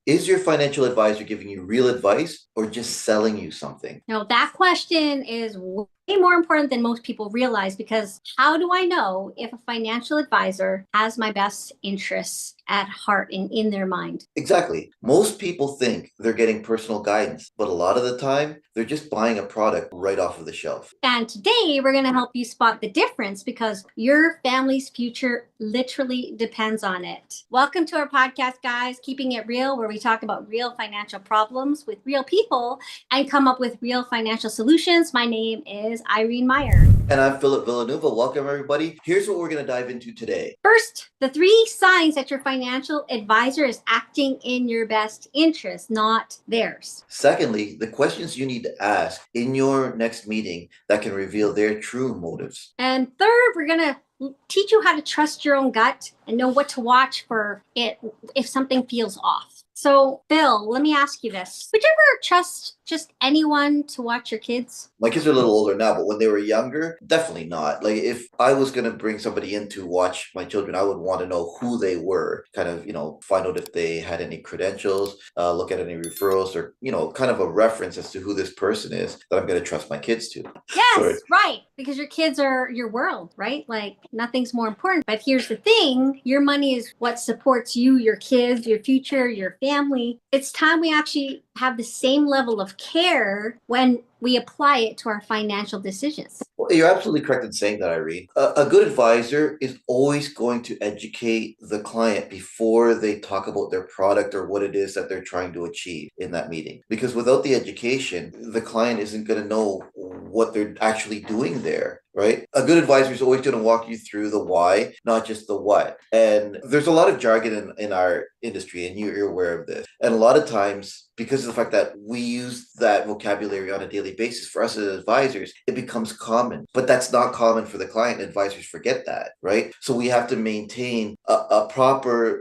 Is your financial advisor giving you real advice or just selling you something? Now, that question is way more important than most people realize because how do I know if a financial advisor has my best interests at heart and in their mind? Exactly. Most people think they're getting personal guidance, but a lot of the time, they're just buying a product right off of the shelf. And today we're going to help you spot the difference because your family's future literally depends on it. Welcome to our podcast, guys, Keeping It Real, where we talk about real financial problems with real people and come up with real financial solutions. My name is Irene Meyer. And I'm Philip Villanueva. Welcome, everybody. Here's what we're going to dive into today. First, the 3 signs that your financial advisor is acting in your best interest, not theirs. Secondly, the questions you need to ask in your next meeting that can reveal their true motives. And third, we're going to teach you how to trust your own gut and know what to watch for it if something feels off. So, Phil, let me ask you this. Would you ever trust just anyone to watch your kids? My kids are a little older now, but when they were younger, definitely not. Like if I was going to bring somebody in to watch my children, I would want to know who they were, kind of, find out if they had any credentials, look at any referrals or, kind of a reference as to who this person is that I'm going to trust my kids to. Yes, Sorry. right. Because your kids are your world, right? Like nothing's more important. But here's the thing, your money is what supports you, your kids, your future, your family. It's time we actually have the same level of care when we apply it to our financial decisions. Well, you're absolutely correct in saying that, Irene. A good advisor is always going to educate the client before they talk about their product or what it is that they're trying to achieve in that meeting. Because without the education, the client isn't going to know what they're actually doing there. Right? A good advisor is always going to walk you through the why, not just the what. And there's a lot of jargon in our industry, and you're aware of this. And a lot of times, because of the fact that we use that vocabulary on a daily basis, for us as advisors, it becomes common. But that's not common for the client. Advisors forget that, right? So we have to maintain a proper,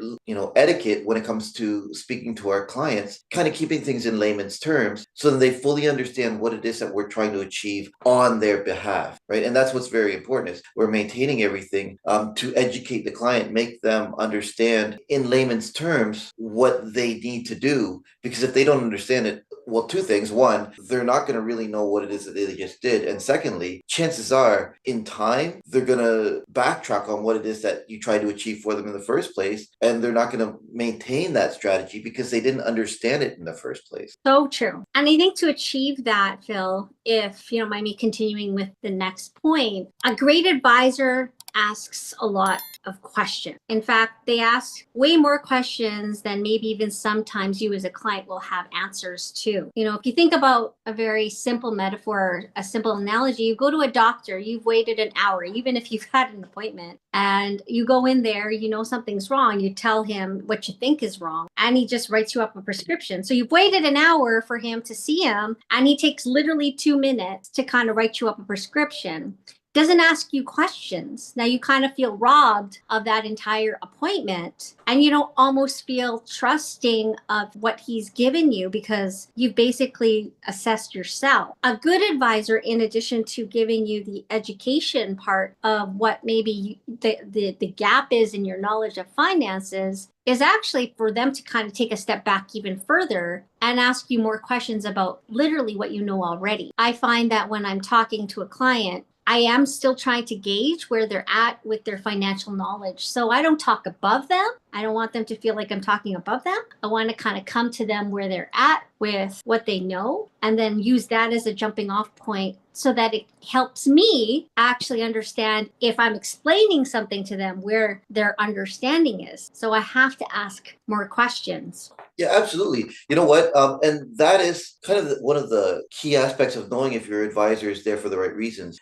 etiquette when it comes to speaking to our clients, kind of keeping things in layman's terms so that they fully understand what it is that we're trying to achieve on their behalf, right? And that's what's very important is we're maintaining everything to educate the client, make them understand in layman's terms what they need to do. Because if they don't understand it, well, 2 things. One, they're not going to really know what it is that they just did. And secondly, chances are in time, they're going to backtrack on what it is that you tried to achieve for them in the first place. And they're not going to maintain that strategy because they didn't understand it in the first place. So true. And I think to achieve that, Phil, if you don't mind me continuing with the next point, a great advisor asks a lot of questions. In fact, they ask way more questions than maybe even sometimes you as a client will have answers to. If you think about a very simple metaphor, a simple analogy, you go to a doctor, you've waited an hour, even if you've had an appointment, and you go in there, you know something's wrong, you tell him what you think is wrong, and he just writes you up a prescription. So you've waited an hour for him to see him, and he takes literally 2 minutes to kind of write you up a prescription. Doesn't ask you questions. Now you kind of feel robbed of that entire appointment and you don't almost feel trusting of what he's given you because you've basically assessed yourself. A good advisor, in addition to giving you the education part of what maybe the gap is in your knowledge of finances, is actually for them to kind of take a step back even further and ask you more questions about literally what you know already. I find that when I'm talking to a client, I am still trying to gauge where they're at with their financial knowledge. So I don't talk above them. I don't want them to feel like I'm talking above them. I want to kind of come to them where they're at with what they know and then use that as a jumping off point so that it helps me actually understand if I'm explaining something to them where their understanding is. So I have to ask more questions. Yeah, absolutely. You know what? And that is kind of one of the key aspects of knowing if your advisor is there for the right reasons.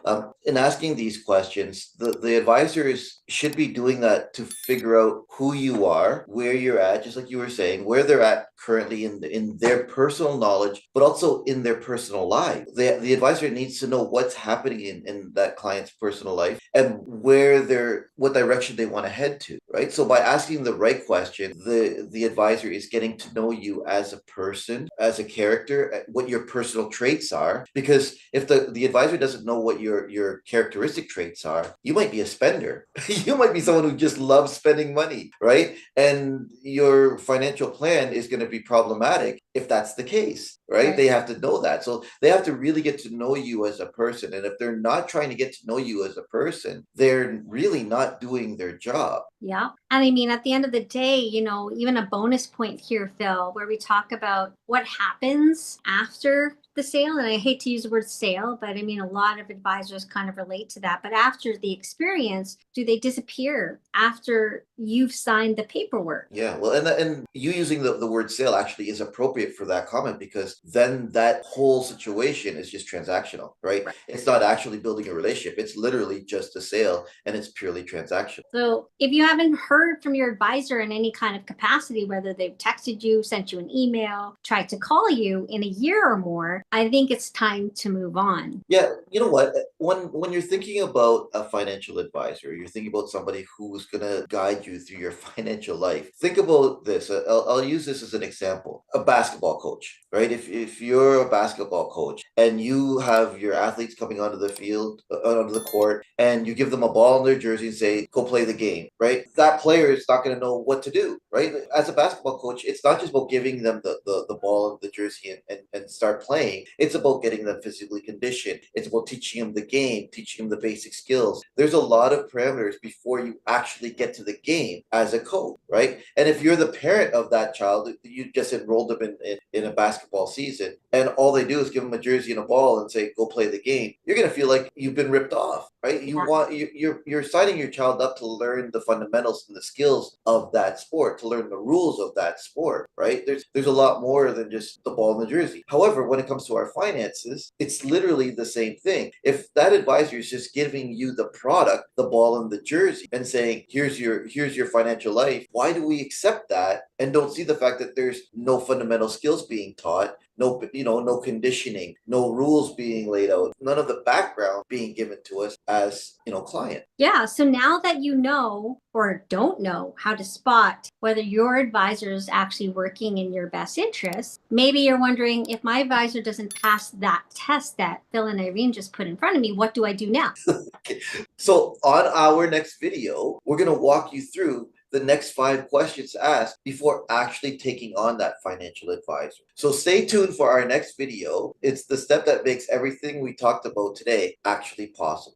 In asking these questions, the advisors should be doing that to figure out who you are, where you're at, just like you were saying, where they're at currently in their personal knowledge, but also in their personal life. The advisor needs to know what's happening in that client's personal life and what direction they want to head to, right? So by asking the right question, the advisor is getting to know you as a person, as a character, what your personal traits are. Because if the advisor doesn't know what your characteristic traits are, you might be a spender. You might be someone who just loves spending money, right? And your financial plan is going to be problematic if that's the case, right? Right. They have to know that. So they have to really get to know you as a person. And if they're not trying to get to know you as a person, they're really not doing their job. Yeah. And I mean, at the end of the day, even a bonus point here, Phil, where we talk about what happens after the sale. And I hate to use the word sale, but I mean, a lot of advisors kind of relate to that. But after the experience, do they disappear after you've signed the paperwork? Yeah, well, and you using the word sale actually is appropriate for that comment, because then that whole situation is just transactional, right? Right. It's not actually building a relationship. It's literally just a sale, and it's purely transactional. So if you haven't heard from your advisor in any kind of capacity, whether they've texted you, sent you an email, tried to call you in a year or more, I think it's time to move on. Yeah, you know what? When you're thinking about a financial advisor, you're thinking about somebody who's gonna guide you through your financial life. Think about this. I'll use this as an example. A basketball coach, right? If you're a basketball coach and you have your athletes coming onto the field, onto the court, and you give them a ball in their jersey and say, "Go play the game," right? That player is not going to know what to do, right? As a basketball coach, it's not just about giving them the ball and the jersey and start playing. It's about getting them physically conditioned. It's about teaching them the game, teaching them the basic skills. There's a lot of parameters before you actually get to the game as a coach, right? And if you're the parent of that child, you just enrolled them in a basketball season, and all they do is give them a jersey and a ball and say, "Go play the game," you're going to feel like you've been ripped off, right? Yeah. You're signing your child up to learn the fundamentals and the skills of that sport, to learn the rules of that sport, right? There's a lot more than just the ball and the jersey. However, when it comes to our finances, it's literally the same thing. If that advisor is just giving you the product, the ball and the jersey, and saying, here's your financial life, why do we accept that and don't see the fact that there's no fundamental skills being taught, no conditioning, no rules being laid out, none of the background being given to us as client. Yeah. So now that you know or don't know how to spot whether your advisor is actually working in your best interest, maybe you're wondering, if my advisor doesn't pass that test that Phil and Irene just put in front of me, what do I do now? Okay. So on our next video, we're going to walk you through the next 5 questions to ask before actually taking on that financial advisor. So stay tuned for our next video. It's the step that makes everything we talked about today actually possible.